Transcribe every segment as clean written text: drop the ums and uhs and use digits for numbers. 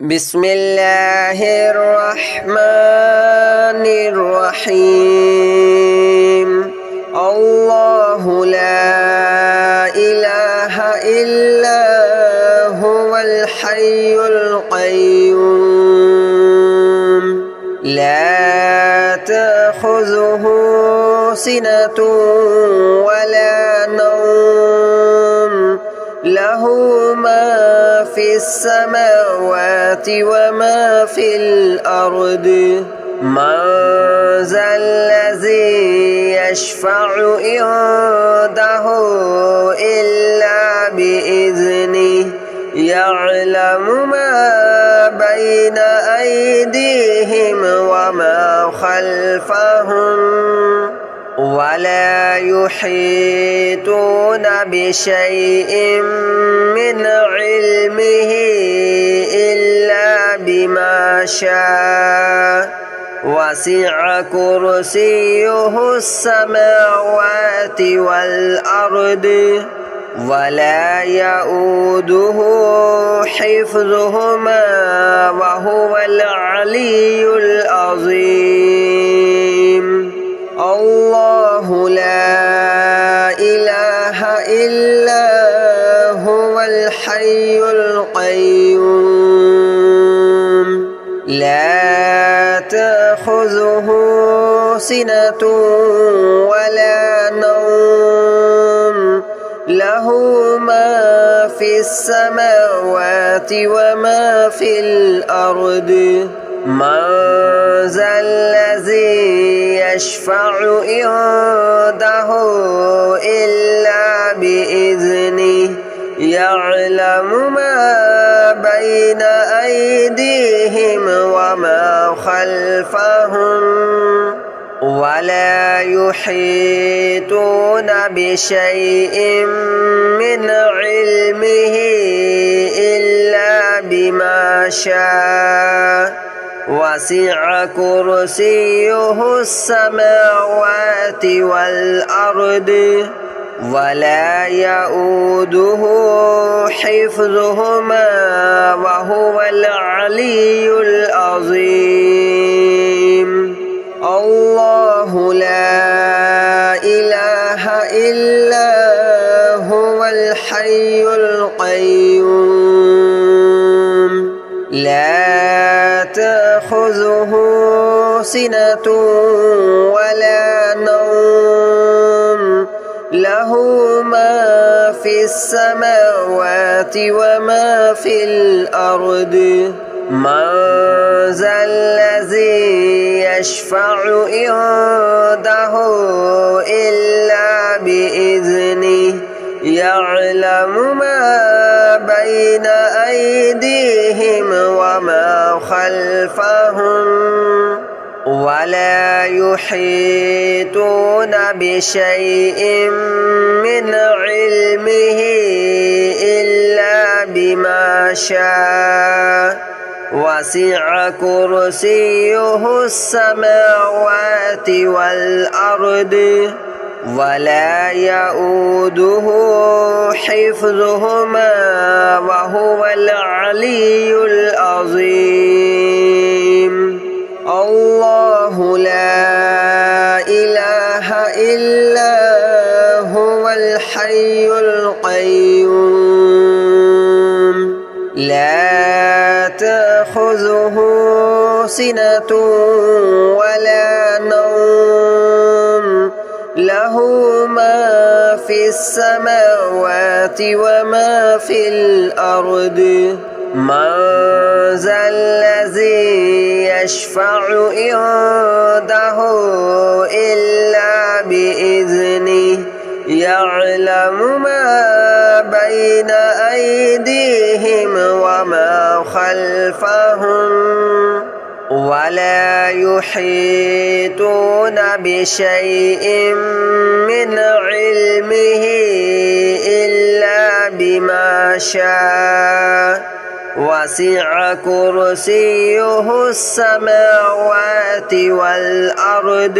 بسم الله الرحمن الرحيم الله لا إله إلا هو الحي القيوم لا تأخذه سنة ولا نوم له ما في السماوات وما في الأرض من ذا الذي يشفع عنده إلا بإذنه يعلم ما بين أيديهم وما خلفهم ولا يحيطون بشيء من علمه إلا بما شاء وسع كرسيه السماوات والأرض ولا يؤوده حفظهما وهو العلي العظيم الله لا إله إلا هو الحي القيوم لا تأخذه سنة ولا نوم له ما في السماوات وما في الأرض من ذا الذي يشفع عنده إلا بإذنه يعلم ما بين أيديهم وما خلفهم ولا يحيطون بشيء من علمه إلا بما شاء وسع كرسيه السماوات والأرض ولا يؤوده حفظهما وهو العلي العظيم الله لا إله إلا هو الحي القيوم لا تأخذه سنة ولا نوم له ما في السماوات وما في الأرض من ذا الذي يشفع عنده إلا بإذنه يعلم ما بين أيديهم وما خلفهم ولا يحيطون بشيء من علمه إلا بما شاء وسع كرسيه السماوات والأرض ولا يؤوده حفظهما وهو العلي العظيم الله لا إله إلا هو الحي القيوم لا تأخذه سنة ولا نوم له ما في السماوات وما في الأرض من ذا الذي يشفع عنده إلا بإذنه يعلم ما بين أيديهم وما خلفهم ولا يحيطون بشيء من علمه إلا بما شاء وسع كرسيه السماوات والأرض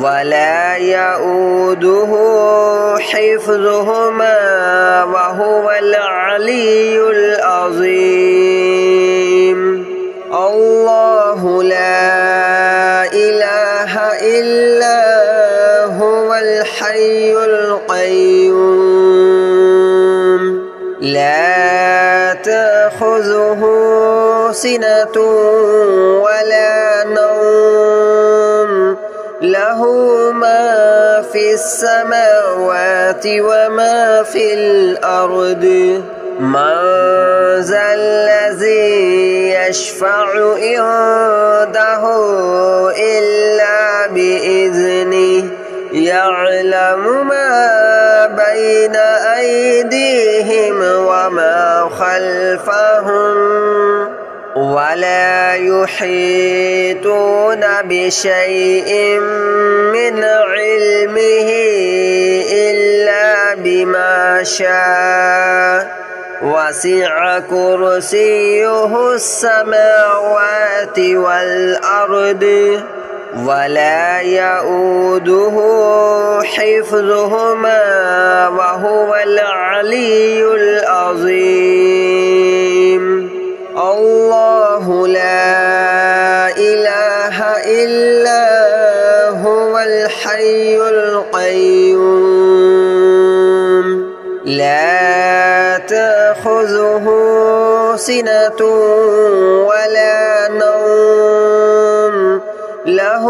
ولا يؤوده حفظهما وهو العلي العظيم. تأخذه سنة ولا نوم له ما في السماوات وما في الأرض من ذا الذي يشفع عنده إلا بإذنه يعلم ما بين أيديهم وما خلفهم ولا يحيطون بشيء من علمه إلا بما شاء وسع كرسيه السماوات والأرض ولا يؤوده حفظهما وهو العلي العظيم الله لا إله إلا هو الحي القيوم لا تأخذه سنة ولا نوم له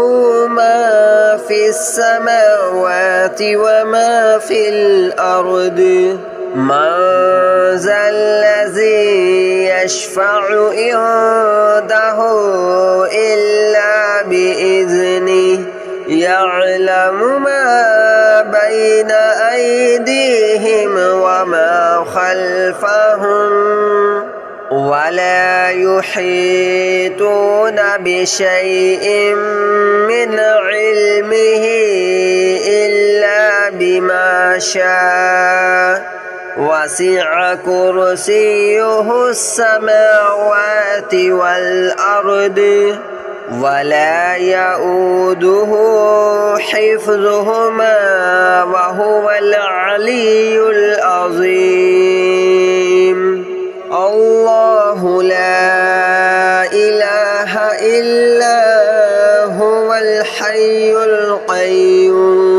ما في السماوات وما في الأرض من ذا الذي يشفع عنده إلا بإذنه يعلم ما بين أيديهم وما خلفهم ولا يحيطون بشيء من علمه إلا بما شاء وسع كرسيه السماوات والأرض ولا يؤوده حفظهما وهو العلي العظيم الله لا إله إلا هو الحي القيوم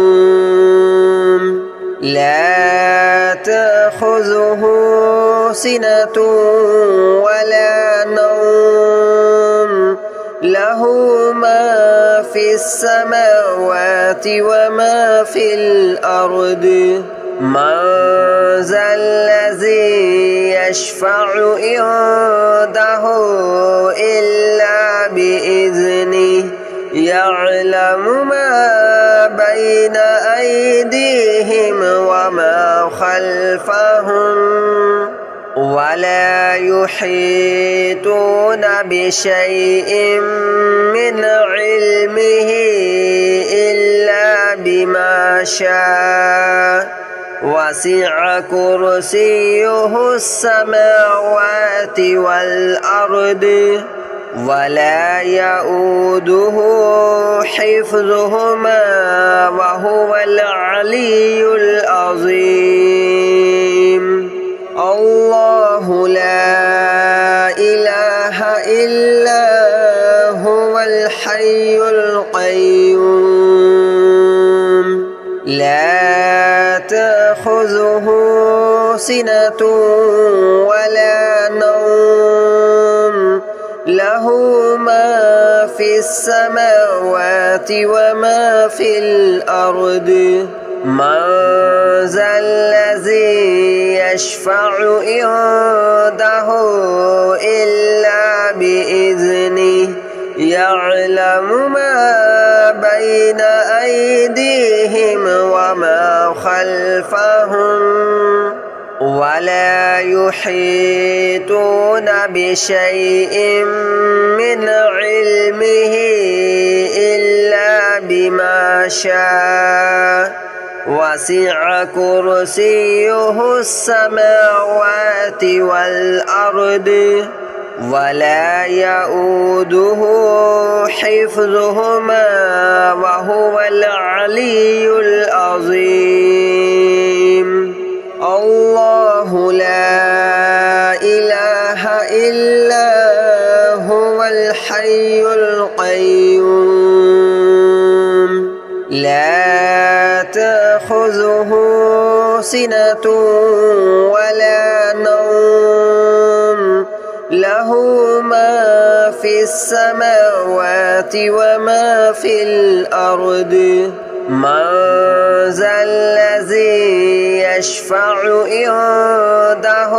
لا تأخذه سنة ولا نوم له ما في السماوات وما في الأرض من ذا الذي يشفع عنده إلا بإذنه يعلم ما بين أيديهم وما خلفهم ولا يحيطون بشيء من علمه إلا بما شاء وسع كرسيه السماوات والأرض ولا يؤوده حفظهما وهو العلي العظيم الله لا إله إلا هو الحي القيوم لا تأخذه سنة ولا نوم له ما في السماوات وما في الأرض من ذا الذي يشفع عنده إلا بإذنه يعلم ما بين أيديهم وما خلفهم ولا يحيطون بشيء من علمه إلا بما شاء وسع كرسيه السماوات والأرض ولا يؤوده حفظهما وهو العلي العظيم الله لا إله إلا هو الحي القيوم لا تأخذه سنة ولا نوم له له ما في السماوات وما في الأرض من ذا الذي يشفع عنده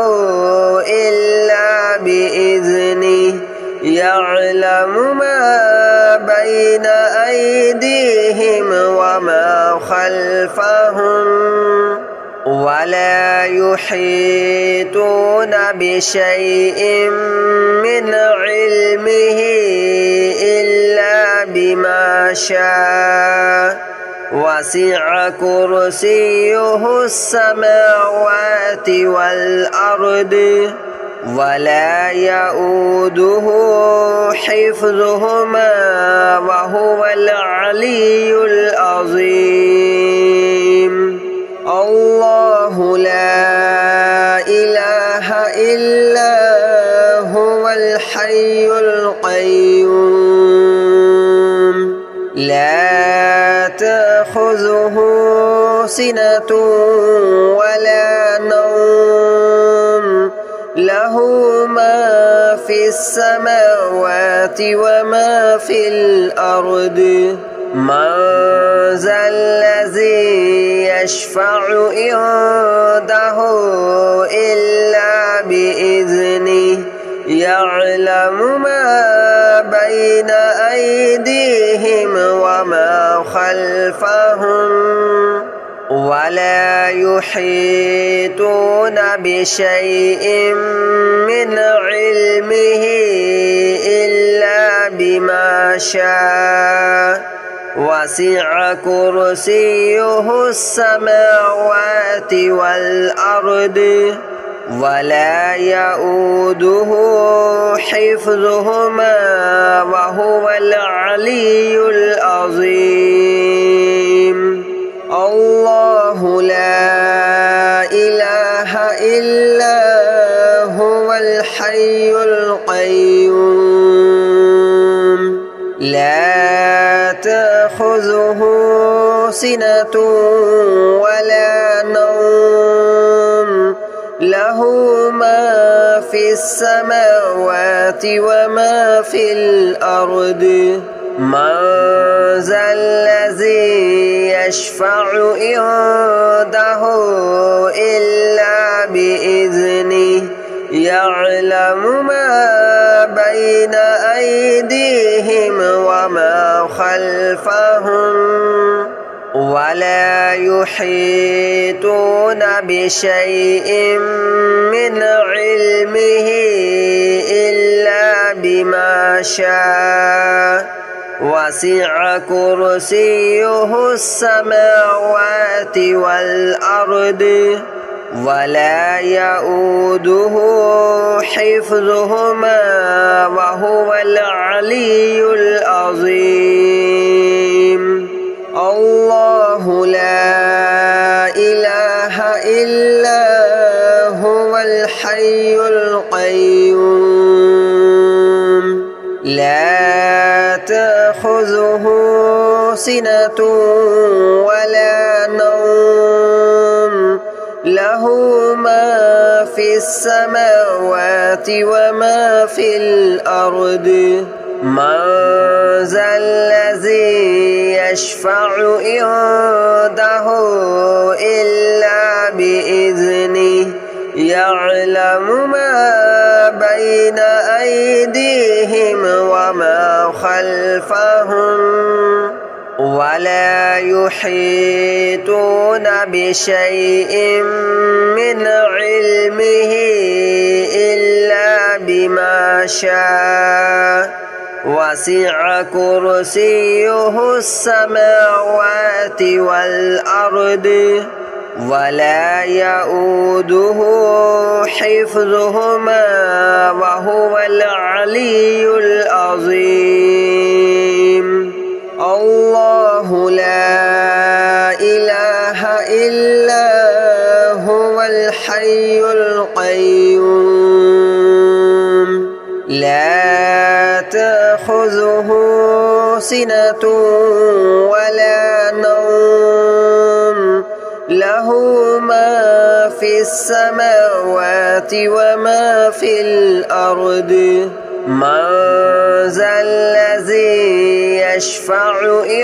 إلا بإذنه يعلم ما بين أيديهم وما خلفهم ولا يحيطون بشيء من علمه إلا بما شاء وسع كرسيه السماوات والأرض ولا يؤوده حفظهما وهو العلي العظيم الله لا إله إلا هو الحي القيوم لا تأخذه سنة ولا نوم له ما في السماوات وما في الأرض من ذا الذي يشفع عنده إلا بإذنه يعلم ما بين أيديهم وما خلفهم ولا يحيطون بشيء من علمه إلا بما شاء وسع كرسيه السماوات والأرض ولا يؤوده حفظهما وهو العلي العظيم الله لا إله إلا هو الحي القيوم لا تأخذه سنة ولا نوم له ما في السماوات وما في الأرض من ذا الذي يشفع عنده إلا بإذنه يعلم ما بين أيديهم وما خلفهم ولا يحيطون بشيء من علمه إلا بما شاء وسع كرسيه السماوات والأرض ولا يؤوده حفظهما وهو العلي العظيم الله لا إله إلا هو الحي القيوم لا تأخذه سنة ولا نوم له ما في السماوات وما في الأرض من ذا الذي يشفع عنده إلا بإذنه يعلم ما بين أيديهم وما خلفهم ولا يحيطون بشيء من علمه إلا بما شاء وسع كرسيه السماوات والأرض ولا يؤوده حفظهما وهو العلي العظيم الله لا إله إلا هو الحي القيوم لا تأخذه سنة ولا نوم له له ما في السماوات وما في الأرض من ذا الذي يشفع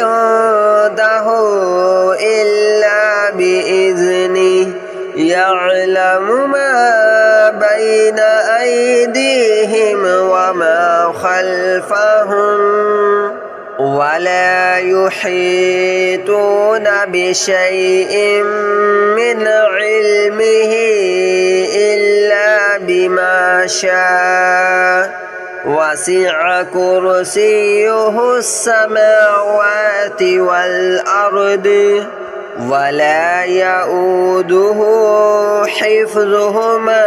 عنده إلا بإذنه يعلم ما بين أيديهم وما خلفهم ولا يحيطون بشيء من علمه إلا بما شاء وسع كرسيه السماوات والأرض ولا يؤوده حفظهما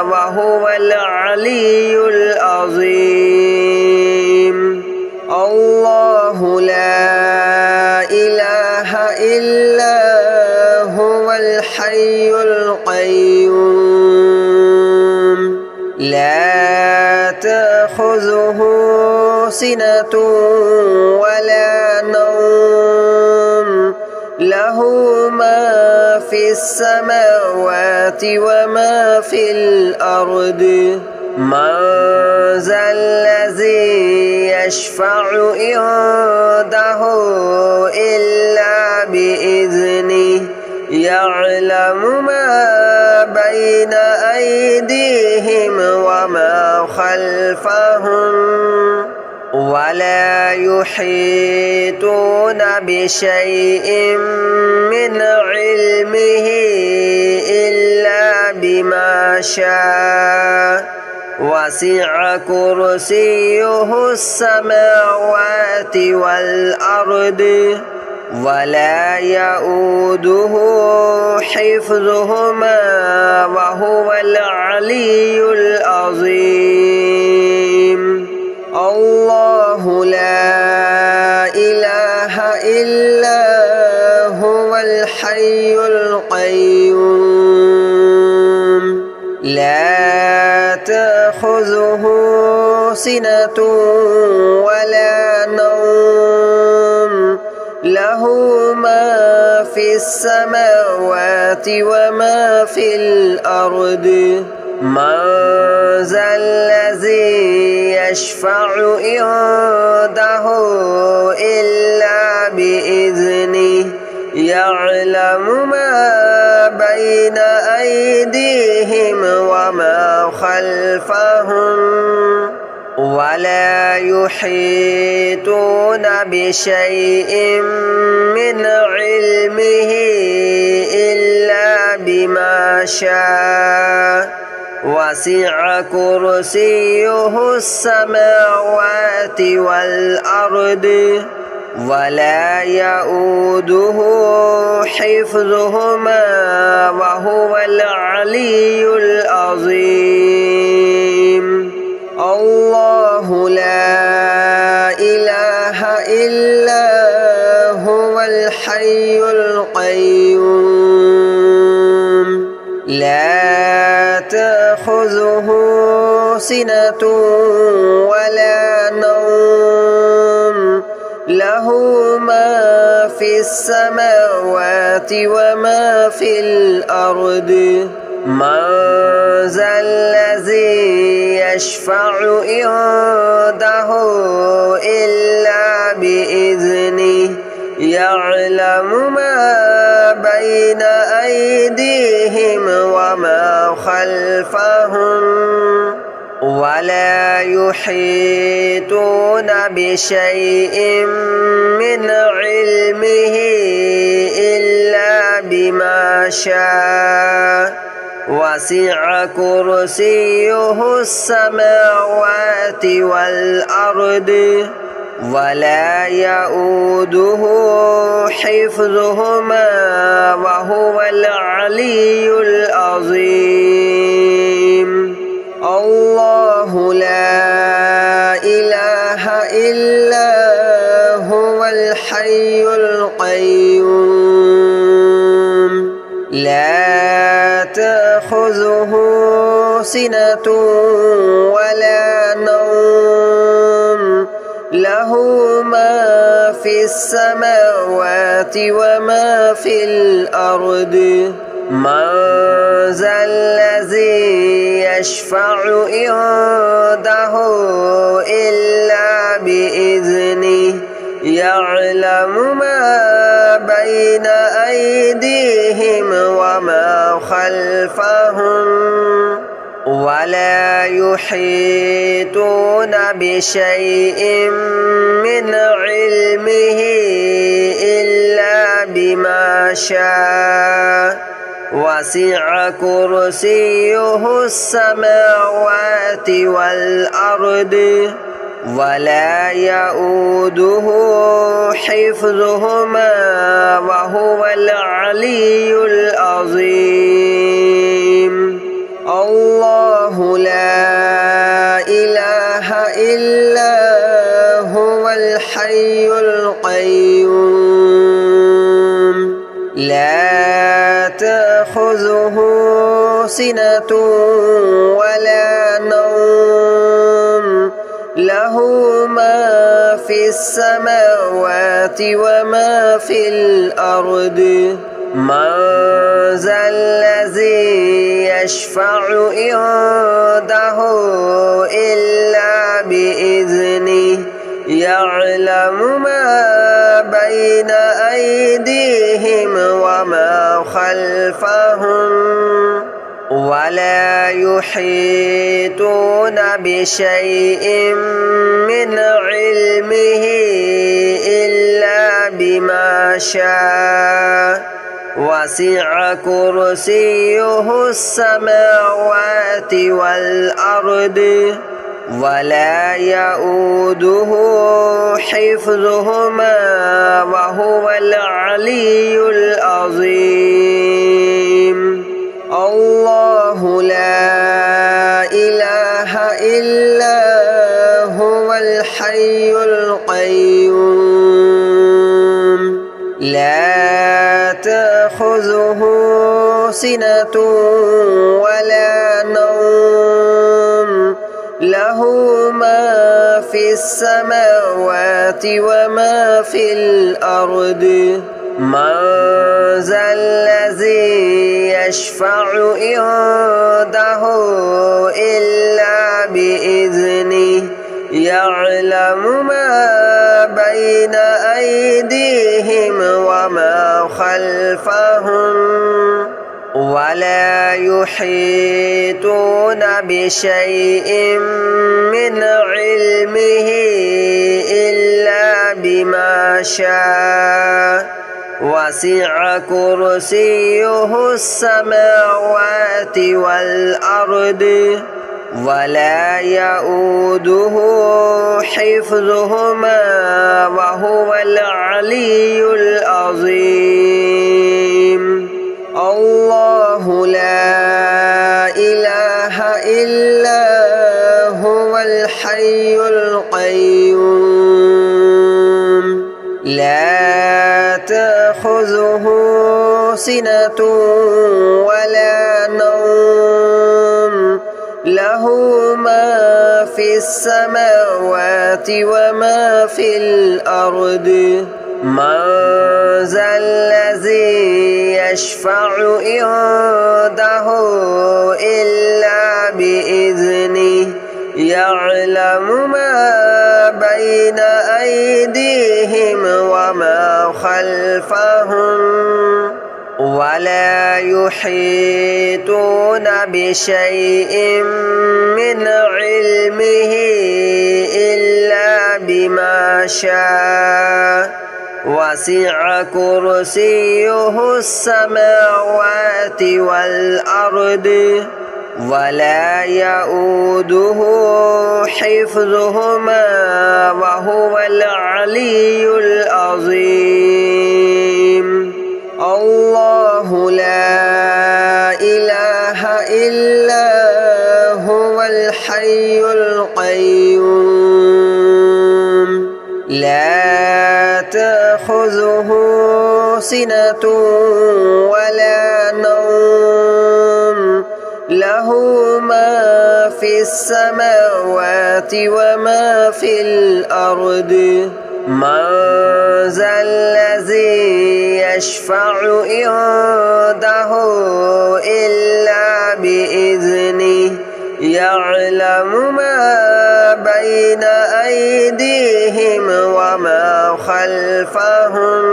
وهو العلي العظيم الله لا إله إلا هو الحي القيوم لا تأخذه سنة ولا نوم له ما في السماوات وما في الأرض من ذا الذي يشفع عنده إلا بإذنه يعلم ما بين أيديهم وما خلفهم ولا يحيطون بشيء من علمه إلا بما شاء وسع كرسيه السماوات والأرض ولا يؤوده حفظهما وهو العلي العظيم الله لا إله إلا هو الحي القيوم لا تأخذه سنة ولا نوم له ما في السماوات وما في الأرض من ذا الذي يشفع عنده إلا بإذنه يعلم ما بين أيديهم وما خلفهم ولا يحيطون بشيء من علمه إلا بما شاء وسع كرسيه السماوات والأرض ولا يؤوده حفظهما وهو العلي العظيم الله لا إله إلا هو الحي القيوم لا تأخذه سنة ولا نوم له ما في السماوات وما في الأرض من ذا الذي يشفع عنده إلا بإذنه يعلم ما بين أيديهم وما خلفهم ولا يحيطون بشيء من علمه إلا بما شاء وسع كرسيه السماوات والأرض ولا يؤوده حفظهما وهو العلي العظيم الله لا إله إلا هو الحي القيوم لا تأخذه سنة ولا نوم له ما في السماوات وما في الأرض من ذا الذي يشفع عنده إلا بإذنه يعلم ما بين أيديهم وما خلفهم ولا يحيطون بشيء من علمه إلا بما شاء وسع كرسيه السماوات والأرض ولا يؤوده حفظهما وهو العلي العظيم الله لا إله إلا هو الحي القيوم لا تأخذه سنة ولا نوم له ما في السماوات وما في الأرض من ذا الذي يشفع عنده إلا بإذنه يعلم ما بين أيديهم وما خلفهم ولا يحيطون بشيء من علمه إلا بما شاء وسع كرسيه السماوات والأرض ولا يؤوده حفظهما وهو العلي العظيم الله لا إله إلا هو الحي القيوم لا تأخذه سنة ولا نوم له ما في السماوات وما في الأرض من ذا الذي يشفع عنده إلا بإذنه يعلم ما بين أيديهم وما خلفهم ولا يحيطون بشيء من علمه إلا بما شاء وسع كرسيه السماوات والأرض ولا يؤوده حفظهما وهو العلي العظيم الله لا إله إلا هو الحي القيوم لا تأخذه سنة ولا نوم له ما في السماوات وما في الأرض من ذا الذي يشفع عنده إلا بإذنه يعلم ما بين أيديهم وما خلفهم ولا يحيطون بشيء من علمه إلا بما شاء وسع كرسيه السماوات والأرض ولا يؤوده حفظهما وهو العلي العظيم الله لا إله إلا هو الحي القيوم لا تأخذه سنة ولا نوم له ما في السماوات وما في الأرض من ذا الذي يشفع عنده إلا بإذنه يعلم ما بين أيديهم وما خلفهم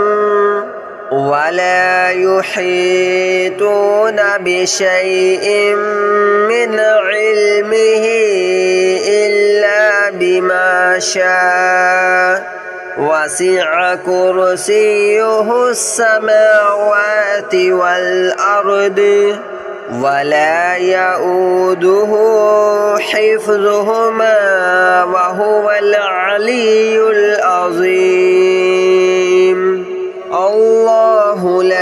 ولا يحيطون بشيء من علمه إلا بما شاء وسع كرسيه السماوات والأرض ولا يؤوده حفظهما وهو العلي العظيم الله لا